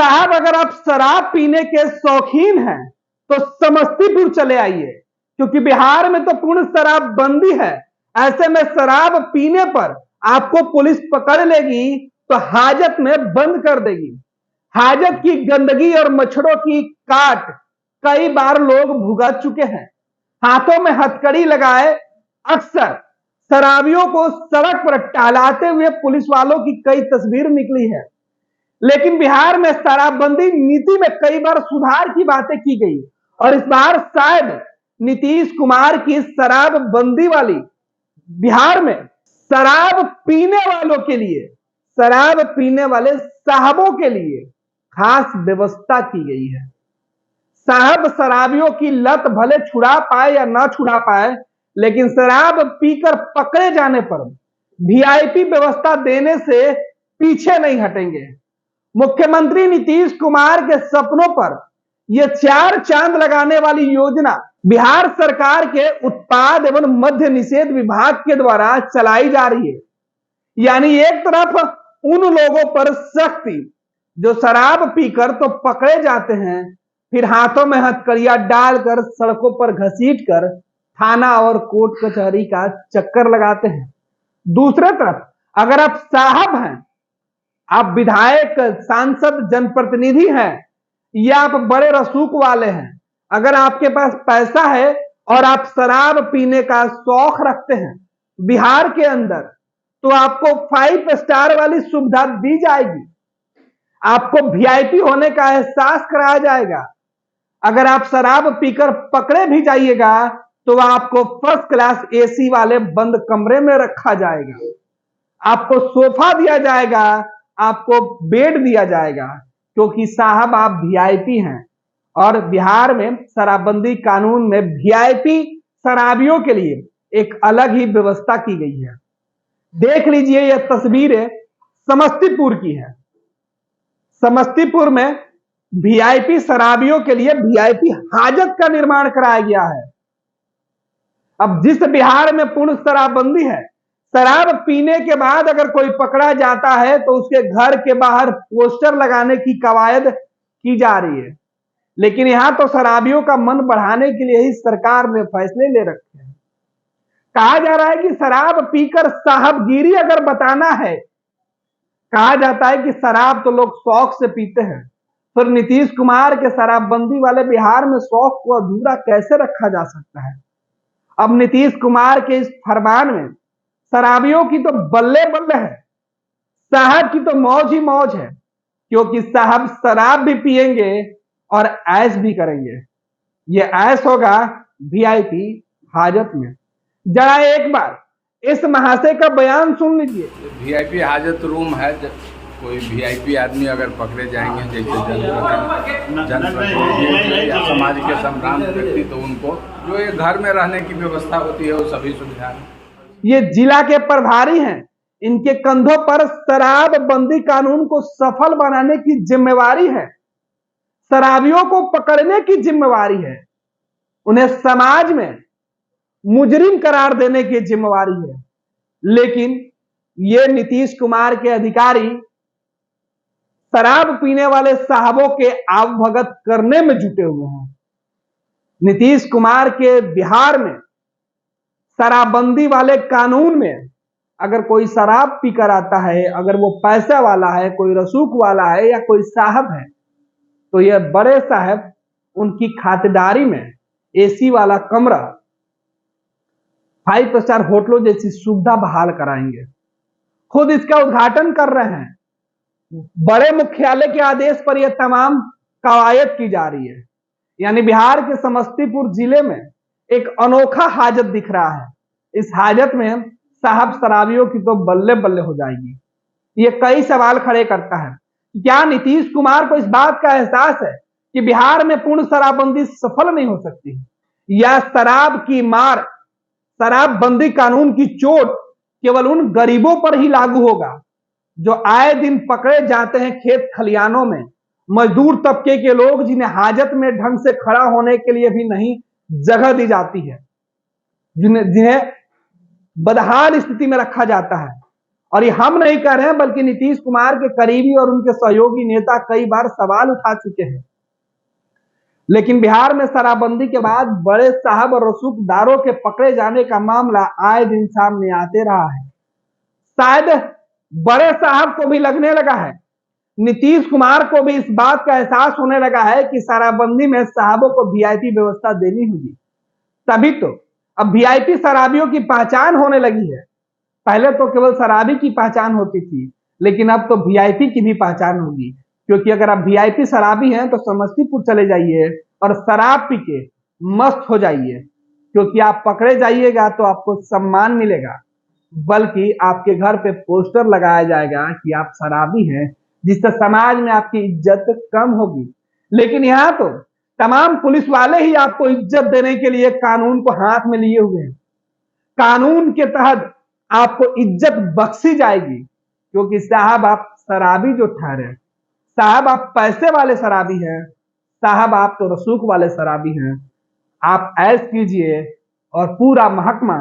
साहब अगर आप शराब पीने के शौकीन हैं तो समस्तीपुर चले आइए, क्योंकि बिहार में तो पूर्ण शराबबंदी है। ऐसे में शराब पीने पर आपको पुलिस पकड़ लेगी तो हाजत में बंद कर देगी। हाजत की गंदगी और मच्छरों की काट कई बार लोग भुगत चुके हैं। हाथों में हथकड़ी लगाए अक्सर शराबियों को सड़क पर टहलाते हुए पुलिस वालों की कई तस्वीर निकली है। लेकिन बिहार में शराबबंदी नीति में कई बार सुधार की बातें की गई और इस बार शायद नीतीश कुमार की शराबबंदी वाली बिहार में शराब पीने वालों के लिए, शराब पीने वाले साहबों के लिए खास व्यवस्था की गई है। साहब शराबियों की लत भले छुड़ा पाए या ना छुड़ा पाए, लेकिन शराब पीकर पकड़े जाने पर वीआईपी व्यवस्था देने से पीछे नहीं हटेंगे। मुख्यमंत्री नीतीश कुमार के सपनों पर यह 4 चांद लगाने वाली योजना बिहार सरकार के उत्पाद एवं मद्य निषेध विभाग के द्वारा चलाई जा रही है। यानी एक तरफ उन लोगों पर सख्ती जो शराब पीकर तो पकड़े जाते हैं, फिर हाथों में हथकड़ियां डालकर सड़कों पर घसीटकर थाना और कोर्ट कचहरी का चक्कर लगाते हैं। दूसरे तरफ अगर आप साहब हैं, आप विधायक, सांसद, जनप्रतिनिधि हैं या आप बड़े रसूख वाले हैं, अगर आपके पास पैसा है और आप शराब पीने का शौक रखते हैं बिहार के अंदर, तो आपको 5 स्टार वाली सुविधा दी जाएगी। आपको वीआईपी होने का एहसास कराया जाएगा। अगर आप शराब पीकर पकड़े भी जाइएगा तो आपको फर्स्ट क्लास एसी वाले बंद कमरे में रखा जाएगा। आपको सोफा दिया जाएगा, आपको बेड दिया जाएगा, क्योंकि साहब आप वीआईपी हैं। और बिहार में शराबबंदी कानून में वीआईपी शराबियों के लिए एक अलग ही व्यवस्था की गई है। देख लीजिए, यह तस्वीरें समस्तीपुर की है। समस्तीपुर में वीआईपी शराबियों के लिए वीआईपी हाजत का निर्माण कराया गया है। अब जिस बिहार में पूर्ण शराबबंदी है, शराब पीने के बाद अगर कोई पकड़ा जाता है तो उसके घर के बाहर पोस्टर लगाने की कवायद की जा रही है। लेकिन यहां तो शराबियों का मन बढ़ाने के लिए ही सरकार ने फैसले ले रखे हैं। कहा जा रहा है कि शराब पीकर साहबगिरी अगर बताना है, कहा जाता है कि शराब तो लोग शौक से पीते हैं, फिर नीतीश कुमार के शराबबंदी वाले बिहार में शौक को अधूरा कैसे रखा जा सकता है। अब नीतीश कुमार के इस फरमान में शराबियों की तो बल्ले बल्ले है, साहब की तो मौज ही मौज है, क्योंकि साहब शराब भी पिएंगे और ऐश भी करेंगे। ये ऐश होगा वीआईपी हाजत में। जरा एक बार इस महाशय का बयान सुन लीजिए। वीआईपी हाजत रूम है। कोई वीआईपी आदमी अगर पकड़े जाएंगे, जैसे जनप्रतिनिधि या समाज के संभ्रांत व्यक्ति, तो उनको जो ये घर में रहने की व्यवस्था होती है वो सभी सुविधा। ये जिला के प्रभारी हैं, इनके कंधों पर शराबबंदी कानून को सफल बनाने की जिम्मेवारी है। शराबियों को पकड़ने की जिम्मेवारी है, उन्हें समाज में मुजरिम करार देने की जिम्मेवारी है। लेकिन ये नीतीश कुमार के अधिकारी शराब पीने वाले साहबों के आवभगत करने में जुटे हुए हैं। नीतीश कुमार के बिहार में शराबबंदी वाले कानून में अगर कोई शराब पीकर आता है, अगर वो पैसा वाला है, कोई रसूख वाला है या कोई साहब है, तो ये बड़े साहब उनकी खातिरदारी में एसी वाला कमरा, 5 स्टार होटलों जैसी सुविधा बहाल कराएंगे। खुद इसका उद्घाटन कर रहे हैं। बड़े मुख्यालय के आदेश पर यह तमाम कवायद की जा रही है। यानी बिहार के समस्तीपुर जिले में एक अनोखा हाजत दिख रहा है। इस हाजत में साहब शराबियों की तो बल्ले बल्ले हो जाएगी। ये कई सवाल खड़े करता है। क्या नीतीश कुमार को इस बात का एहसास है कि बिहार में पूर्ण शराबबंदी सफल नहीं हो सकती, या शराब की मार, शराबबंदी कानून की चोट केवल उन गरीबों पर ही लागू होगा जो आए दिन पकड़े जाते हैं खेत खलियानों में, मजदूर तबके के लोग जिन्हें हाजत में ढंग से खड़ा होने के लिए भी नहीं जगह दी जाती है, जिन्हें बदहाल स्थिति में रखा जाता है, और ये हम नहीं कर रहे हैं, बल्कि नीतीश कुमार के करीबी और उनके सहयोगी नेता कई बार सवाल उठा चुके हैं। लेकिन बिहार में शराबबंदी के बाद बड़े साहब और रसूखदारों के पकड़े जाने का मामला आए दिन सामने आते रहा है। शायद बड़े साहब को भी लगने लगा है, नीतीश कुमार को भी इस बात का एहसास होने लगा है कि शराबबंदी में साहबों को वीआईपी व्यवस्था देनी होगी, तभी तो अब वीआईपी शराबियों की पहचान होने लगी है। पहले तो केवल शराबी की पहचान होती थी, लेकिन अब तो वीआईपी की भी पहचान होगी, क्योंकि अगर आप वीआईपी शराबी हैं तो समस्तीपुर चले जाइए और शराब पी के मस्त हो जाइए, क्योंकि आप पकड़े जाइएगा तो आपको सम्मान मिलेगा, बल्कि आपके घर पे पोस्टर लगाया जाएगा कि आप शराबी हैं, जिससे समाज में आपकी इज्जत कम होगी। लेकिन यहाँ तो तमाम पुलिस वाले ही आपको इज्जत देने के लिए कानून को हाथ में लिए हुए हैं। कानून के तहत आपको इज्जत बख्शी जाएगी, क्योंकि साहब आप शराबी जो ठहरे, साहब आप पैसे वाले शराबी हैं, साहब आप तो रसूख वाले शराबी हैं। आप ऐश कीजिए और पूरा महकमा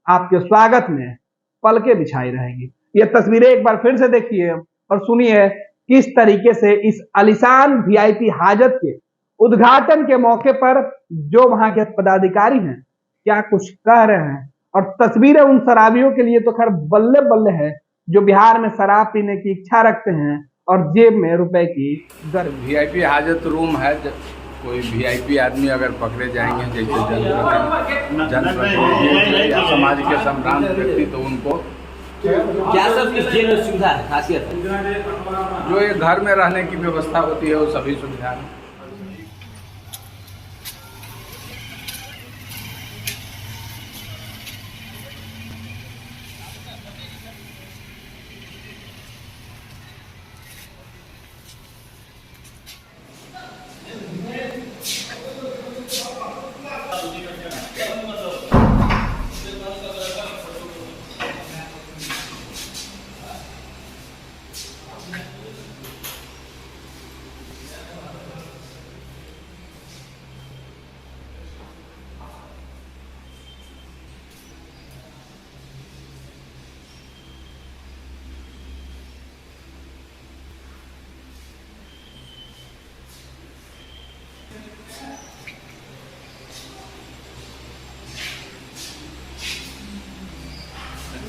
आपके स्वागत में पलके बिछाई रहेगी। ये तस्वीरें एक बार फिर से देखिए और सुनिए किस तरीके से इस आलीशान वीआईपी हाजत के उद्घाटन के मौके पर जो वहां के पदाधिकारी हैं क्या कुछ कह रहे हैं। और तस्वीरें उन शराबियों के लिए तो खैर बल्ले बल्ले है, जो बिहार में शराब पीने की इच्छा रखते हैं और जेब में रुपए की गर्मी। वीआईपी हाजत रूम है। कोई वीआईपी आदमी अगर पकड़े जाएंगे, जैसे जनप्रतिनिधि या समाज के सम्भ्रांत व्यक्ति, तो उनको क्या सब इस जेल में सुविधा है, खासियत है? जो ये घर में रहने की व्यवस्था होती है वो सभी सुविधा है।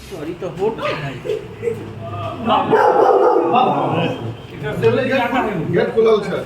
सॉरी तो होटल है। गेट खुलल छै।